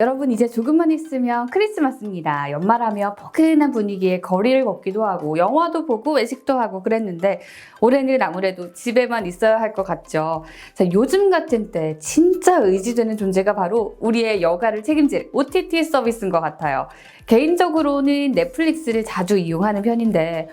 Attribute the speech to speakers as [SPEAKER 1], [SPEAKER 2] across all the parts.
[SPEAKER 1] 여러분 이제 조금만 있으면 크리스마스입니다. 연말하면 포근한 분위기에 거리를 걷기도 하고 영화도 보고 외식도 하고 그랬는데 올해는 아무래도 집에만 있어야 할 것 같죠. 자, 요즘 같은 때 진짜 의지되는 존재가 바로 우리의 여가를 책임질 OTT 서비스인 것 같아요. 개인적으로는 넷플릭스를 자주 이용하는 편인데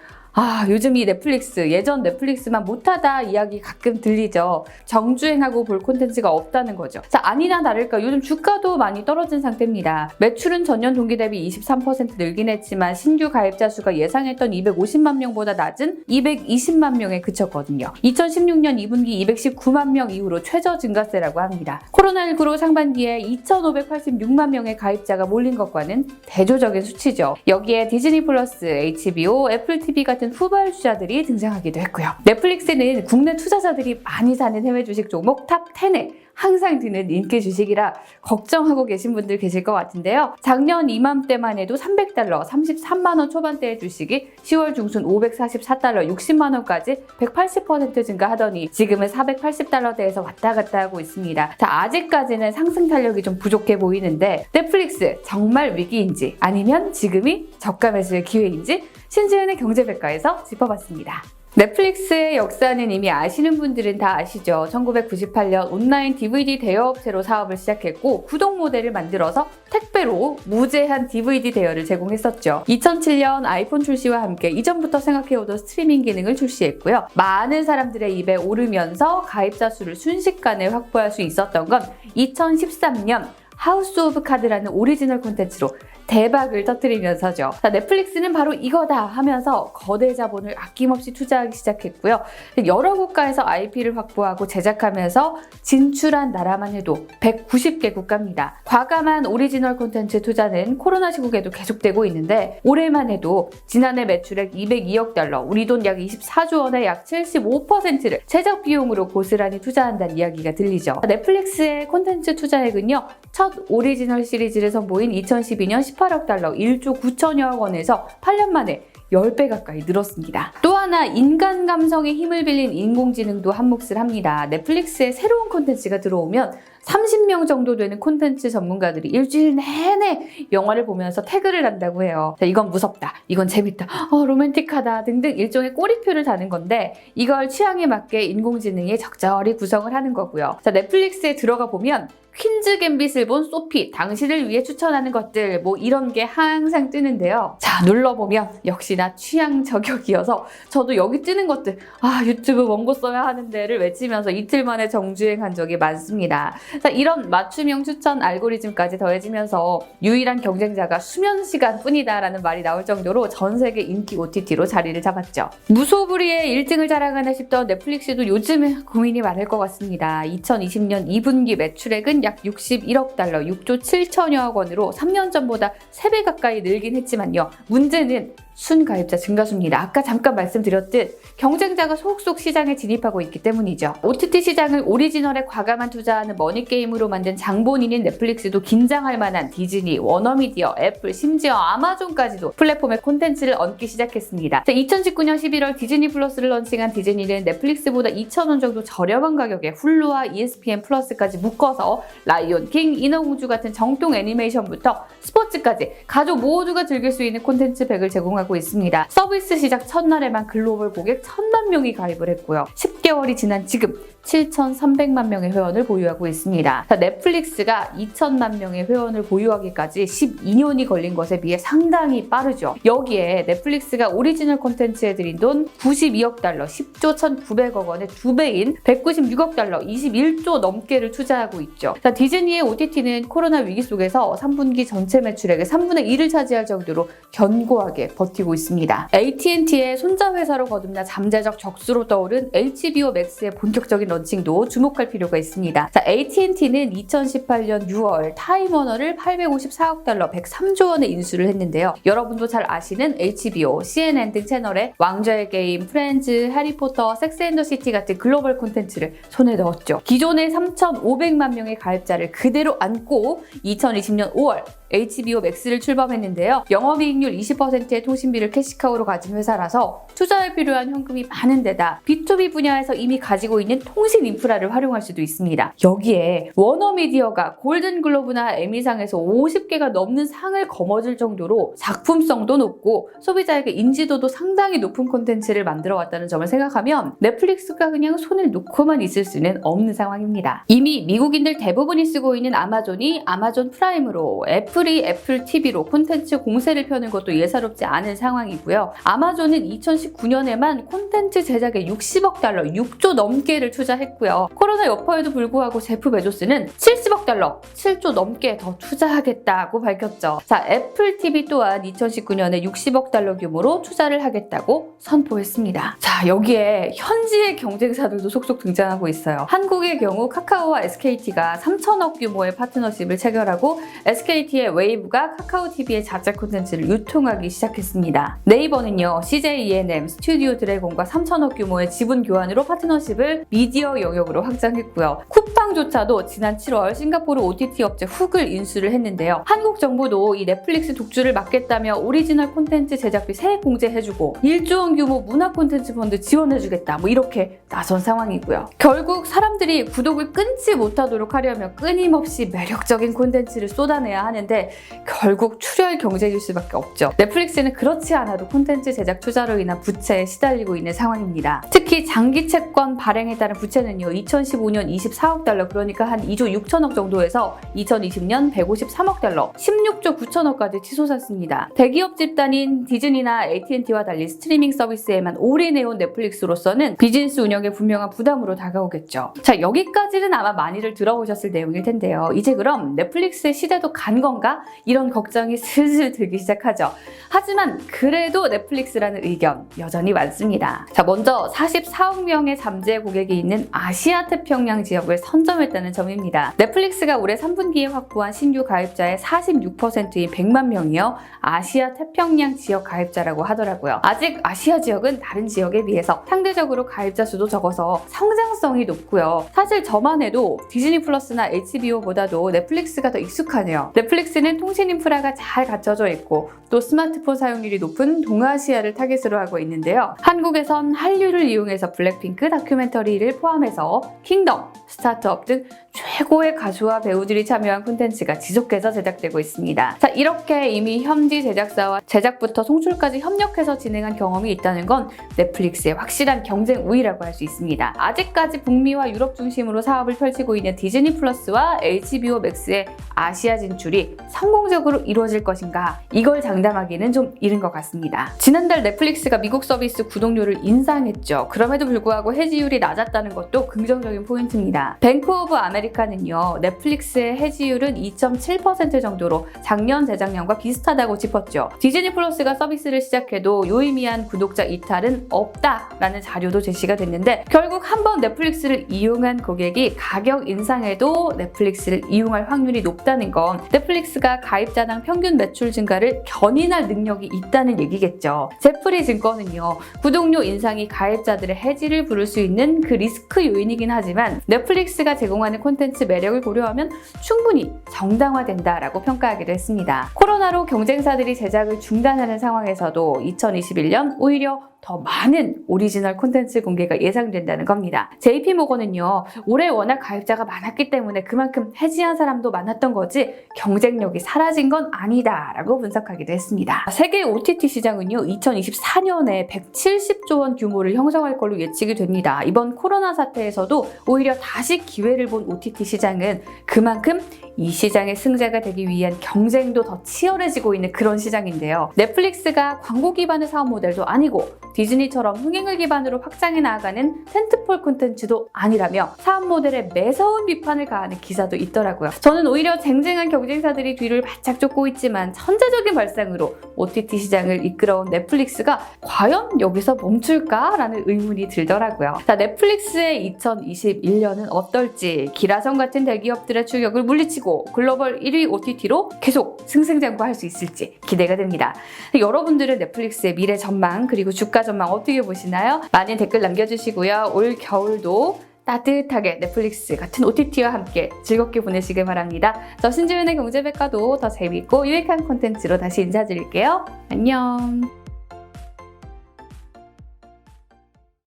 [SPEAKER 1] 요즘 이 넷플릭스, 예전 넷플릭스만 못하다 이야기 가끔 들리죠. 정주행하고 볼 콘텐츠가 없다는 거죠. 자, 아니나 다를까 요즘 주가도 많이 떨어진 상태입니다. 매출은 전년 동기 대비 23% 늘긴 했지만 신규 가입자 수가 예상했던 250만 명보다 낮은 220만 명에 그쳤거든요. 2016년 2분기 219만 명 이후로 최저 증가세라고 합니다. 코로나19로 상반기에 2,586만 명의 가입자가 몰린 것과는 대조적인 수치죠. 여기에 디즈니 플러스, HBO, 애플 TV 같은 후발주자들이 등장하기도 했고요. 넷플릭스는 국내 투자자들이 많이 사는 해외 주식 종목 탑 10에 항상 드는 인기 주식이라 걱정하고 계신 분들 계실 것 같은데요. 작년 이맘때만 해도 300달러, 33만 원 초반대의 주식이 10월 중순 544달러, 60만 원까지 180% 증가하더니 지금은 480달러대에서 왔다 갔다 하고 있습니다. 자, 아직까지는 상승 탄력이 좀 부족해 보이는데 넷플릭스 정말 위기인지 아니면 지금이 저가 매수의 기회인지 신지은의 경제백과에서 짚어봤습니다. 넷플릭스의 역사는 이미 아시는 분들은 다 아시죠. 1998년 온라인 DVD 대여업체로 사업을 시작했고 구독 모델을 만들어서 택배로 무제한 DVD 대여를 제공했었죠. 2007년 아이폰 출시와 함께 이전부터 생각해오던 스트리밍 기능을 출시했고요. 많은 사람들의 입에 오르면서 가입자 수를 순식간에 확보할 수 있었던 건 2013년 하우스 오브 카드라는 오리지널 콘텐츠로 대박을 터뜨리면서죠. 자, 넷플릭스는 바로 이거다 하면서 거대 자본을 아낌없이 투자하기 시작했고요. 여러 국가에서 IP를 확보하고 제작하면서 진출한 나라만 해도 190개 국가입니다. 과감한 오리지널 콘텐츠 투자는 코로나 시국에도 계속되고 있는데 올해만 해도 지난해 매출액 202억 달러, 우리 돈 약 24조 원의 약 75%를 제작 비용으로 고스란히 투자한다는 이야기가 들리죠. 넷플릭스의 콘텐츠 투자액은요. 첫 오리지널 시리즈를 선보인 2012년 18억 달러, 1조 9천여억 원에서 8년 만에 10배 가까이 늘었습니다. 또 하나 인간 감성의 힘을 빌린 인공지능도 한몫을 합니다. 넷플릭스에 새로운 콘텐츠가 들어오면 30명 정도 되는 콘텐츠 전문가들이 일주일 내내 영화를 보면서 태그를 한다고 해요. 자, 이건 무섭다, 이건 재밌다, 로맨틱하다 등등 일종의 꼬리표를 다는 건데 이걸 취향에 맞게 인공지능이 적절히 구성을 하는 거고요. 자, 넷플릭스에 들어가 보면 퀸즈 갬빗을 본 소피, 당신을 위해 추천하는 것들 이런 게 항상 뜨는데요. 자, 눌러보면 역시나 취향 저격이어서 저도 여기 뜨는 것들 유튜브 원고 써야 하는데를 외치면서 이틀 만에 정주행한 적이 많습니다. 자, 이런 맞춤형 추천 알고리즘까지 더해지면서 유일한 경쟁자가 수면 시간 뿐이다라는 말이 나올 정도로 전 세계 인기 OTT로 자리를 잡았죠. 무소불위의 1등을 자랑하나 싶던 넷플릭스도 요즘은 고민이 많을 것 같습니다. 2020년 2분기 매출액은 약 61억 달러, 6조 7천여억 원으로 3년 전보다 3배 가까이 늘긴 했지만요. 문제는 순가입자 증가수입니다. 아까 잠깐 말씀드렸듯 경쟁자가 속속 시장에 진입하고 있기 때문이죠. OTT 시장을 오리지널에 과감한 투자하는 머니게임으로 만든 장본인인 넷플릭스도 긴장할 만한 디즈니, 워너미디어, 애플, 심지어 아마존까지도 플랫폼에 콘텐츠를 얹기 시작했습니다. 2019년 11월 디즈니 플러스를 런칭한 디즈니는 넷플릭스보다 2,000원 정도 저렴한 가격에 훌루와 ESPN 플러스까지 묶어서 라이온 킹, 인어공주 같은 정통 애니메이션부터 스포츠까지 가족 모두가 즐길 수 있는 콘텐츠 팩을 제공하고 있습니다. 서비스 시작 첫날에만 글로벌 고객 1,000만 명이 가입을 했고요. 10개월이 지난 지금 7,300만 명의 회원을 보유하고 있습니다. 자, 넷플릭스가 2,000만 명의 회원을 보유하기까지 12년이 걸린 것에 비해 상당히 빠르죠. 여기에 넷플릭스가 오리지널 콘텐츠에 들인 돈 92억 달러, 10조 1,900억 원의 2배인 196억 달러, 21조 넘게를 투자하고 있죠. 자, 디즈니의 OTT는 코로나 위기 속에서 3분기 전체 매출액의 3분의 1을 차지할 정도로 견고하게 버티고 있습니다. AT&T의 손자회사로 거듭나 잠재적 적수로 떠오른 HBO Max의 본격적인 런칭도 주목할 필요가 있습니다. 자, AT&T는 2018년 6월 타임워너를 854억 달러, 103조 원에 인수를 했는데요. 여러분도 잘 아시는 HBO, CNN 등 채널에 왕좌의 게임, 프렌즈, 해리포터, 섹스앤더시티 같은 글로벌 콘텐츠를 손에 넣었죠. 기존의 3,500만 명의 가입자를 그대로 안고 2020년 5월 HBO Max를 출범했는데요. 영업이익률 20%의 통신비를 캐시카우로 가진 회사라서 투자에 필요한 현금이 많은 데다 B2B 분야에서 이미 가지고 있는 통신 인프라를 활용할 수도 있습니다. 여기에 워너미디어가 골든글로브나 에미상에서 50개가 넘는 상을 거머쥘 정도로 작품성도 높고 소비자에게 인지도도 상당히 높은 콘텐츠를 만들어 왔다는 점을 생각하면 넷플릭스가 그냥 손을 놓고만 있을 수는 없는 상황입니다. 이미 미국인들 대부분이 쓰고 있는 아마존이 아마존 프라임으로 애플이 애플 TV로 콘텐츠 공세를 펴는 것도 예사롭지 않은 상황이고요. 아마존은 2019년에만 콘텐츠 제작에 60억 달러, 6조 넘게를 투자했고요. 코로나 여파에도 불구하고 제프 베조스는 70억 달러, 7조 넘게 더 투자하겠다고 밝혔죠. 자, 애플 TV 또한 2019년에 60억 달러 규모로 투자를 하겠다고 선포했습니다. 자, 여기에 현지의 경쟁사들도 속속 등장하고 있어요. 한국의 경우 카카오와 SKT가 3천억 규모의 파트너십을 체결하고 SKT의 웨이브가 카카오 TV의 자체 콘텐츠를 유통하기 시작했습니다. 네이버는요, CJ ENM, 스튜디오 드래곤과 3천억 규모의 지분 교환으로 파트너십을 미디어 영역으로 확장했고요. 쿠팡조차도 지난 7월 싱가포르 OTT 업체 훅을 인수를 했는데요. 한국 정부도 이 넷플릭스 독주를 막겠다며 오리지널 콘텐츠 제작비 세액 공제해주고 1조 원 규모 문화 콘텐츠 펀드 지원해주겠다, 이렇게 나선 상황이고요. 결국 사람들이 구독을 끊지 못하도록 하려면 끊임없이 매력적인 콘텐츠를 쏟아내야 하는데 결국 출혈 경쟁일 수밖에 없죠. 넷플릭스는 그렇지 않아도 콘텐츠 제작 투자로 인한 부채에 시달리고 있는 상황입니다. 특히 장기 채권 발행에 따른 부채는요, 2015년 24억 달러, 그러니까 한 2조 6천억 정도에서 2020년 153억 달러, 16조 9천억까지 치솟았습니다. 대기업 집단인 디즈니나 AT&T와 달리 스트리밍 서비스에만 올인해온 넷플릭스로서는 비즈니스 운영에 분명한 부담으로 다가오겠죠. 자, 여기까지는 아마 많이들 들어보셨을 내용일 텐데요. 이제 그럼 넷플릭스의 시대도 간 건가? 이런 걱정이 슬슬 들기 시작하죠. 하지만 그래도 넷플릭스라는 의견 여전히 많습니다. 자, 먼저 44억 명의 잠재 고객이 있는 아시아 태평양 지역을 선점했다는 점입니다. 넷플릭스가 올해 3분기에 확보한 신규 가입자의 46%인 100만 명이요, 아시아 태평양 지역 가입자라고 하더라고요. 아직 아시아 지역은 다른 지역에 비해서 상대적으로 가입자 수도 적어서 성장성이 높고요. 사실 저만 해도 디즈니 플러스나 HBO보다도 넷플릭스가 더 익숙하네요. 넷플릭스는 통신 인프라가 잘 갖춰져 있고 또 스마트폰 사용률이 높은 동아시아를 타깃으로 하고 있는데요. 한국에선 한류를 이용해서 블랙핑크 다큐멘터리를 포함해서 킹덤, 스타트업 등 최고의 가수와 배우들이 참여한 콘텐츠가 지속해서 제작되고 있습니다. 자, 이렇게 이미 현지 제작사와 제작부터 송출까지 협력해서 진행한 경험이 있다는 건 넷플릭스의 확실한 경쟁 우위라고 할 수 있습니다. 아직까지 북미와 유럽 중심으로 사업을 펼치고 있는 디즈니 플러스와 HBO 맥스의 아시아 진출이 성공적으로 이루어질 것인가, 이걸 장담하기는 좀 이른 것 같습니다. 지난달 넷플릭스가 미국 서비스 구독료를 인상했죠. 그럼에도 불구하고 해지율이 낮았다는 것도 긍정적인 포인트입니다. 뱅크 오브 아메리카는요, 넷플릭스의 해지율은 2.7% 정도로 작년 재작년과 비슷하다고 짚었죠. 디즈니 플러스가 서비스를 시작해도 유의미한 구독자 이탈은 없다라는 자료도 제시가 됐는데, 결국 한번 넷플릭스를 이용한 고객이 가격 인상에도 넷플릭스를 이용할 확률이 높다는 건 넷플릭스가 가입자당 평균 매출 증가를 견인할 능력이 있다는 얘기겠죠. 제프리 증권은요, 구독료 인상이 가입자들의 해지를 부를 수 있는 그 리스크 요인이긴 하지만 넷플릭스가 제공하는 콘텐츠 매력을 고려하면 충분히 정당화된다라고 평가하기도 했습니다. 코로나로 경쟁사들이 제작을 중단하는 상황에서도 2021년 오히려 더 많은 오리지널 콘텐츠 공개가 예상된다는 겁니다. JP모건은요, 올해 워낙 가입자가 많았기 때문에 그만큼 해지한 사람도 많았던 거지 경쟁력이 사라진 건 아니다라고 분석하기도 했습니다. 세계 OTT 시장은요, 2024년에 170조 원 규모를 형성할 걸로 예측이 됩니다. 이번 코로나 사태에서도 오히려 다시 기회를 본 OTT 시장은 그만큼 이 시장의 승자가 되기 위한 경쟁도 더 치열해지고 있는 그런 시장인데요. 넷플릭스가 광고 기반의 사업 모델도 아니고 디즈니처럼 흥행을 기반으로 확장해 나아가는 텐트폴 콘텐츠도 아니라며 사업 모델에 매서운 비판을 가하는 기사도 있더라고요. 저는 오히려 쟁쟁한 경쟁사들이 뒤를 바짝 쫓고 있지만 천재적인 발상으로 OTT 시장을 이끌어온 넷플릭스가 과연 여기서 멈출까라는 의문이 들더라고요. 자, 넷플릭스의 2021년은 어떨지, 기라성 같은 대기업들의 추격을 물리치고 글로벌 1위 OTT로 계속 승승장구할 수 있을지 기대가 됩니다. 여러분들은 넷플릭스의 미래 전망 그리고 주가 전망 어떻게 보시나요? 많은 댓글 남겨주시고요. 올 겨울도 따뜻하게 넷플릭스 같은 OTT와 함께 즐겁게 보내시길 바랍니다. 저 신지은의 경제백과도 더 재밌고 유익한 콘텐츠로 다시 인사드릴게요. 안녕.